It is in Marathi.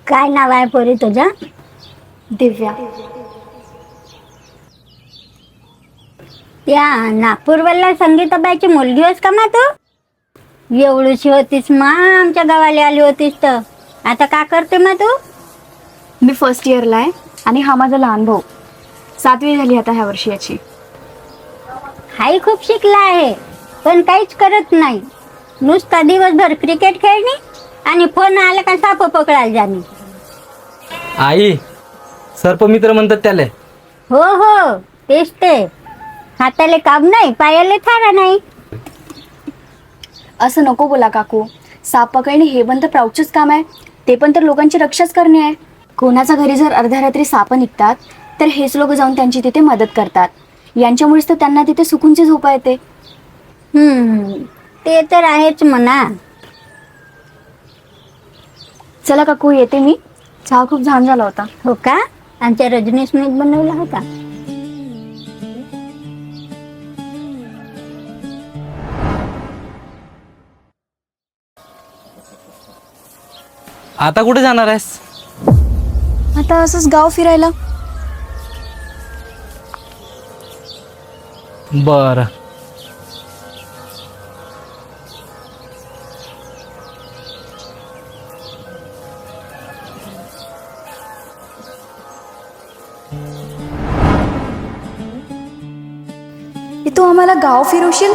काय नाव आहे पोरी तुझं? दिव्या. त्या नागपूरवरला संगीताबाईची मुलगी होस का मा तू? एवढीशी होतीस मा आमच्या गावाला आली होतीस तर. आता का करते मग तू? मी फर्स्ट इयरला आहे आणि हा माझा लहान भाऊ. 7वी झाली आता ह्या वर्षी याची. हाही खूप शिकला आहे पण काहीच करत नाही. नुसता दिवसभर क्रिकेट खेळणे आणि फोन आला का साप पकडायला जाणे. आई, सर्पमित्र म्हणतात त्याला. हो हो, तेच ते. हाताले काम नाही, पायाले थारा नाही. असं नको बोला काकू. साप पकडणे हे पण तर प्राऊडचंच काम आहे. ते पण तर लोकांची रक्षाच करणे आहे. कोणाच्या घरी जर अर्ध्या रात्री साप निघतात तर हेच लोक जाऊन त्यांची तिथे मदत करतात. यांच्यामुळेच तर त्यांना तिथे सुकूनची झोपा येते. ते तर आहेच म्हणा. चला काकू, येते मी. चहा खूप छान झाला होता. हो का? आमच्या रजनीशने बनवला होता. आता कुठे जाणार आहेस? आता असंच गाव फिरायला. बर. तू आम्हाला गाव फिरवशील?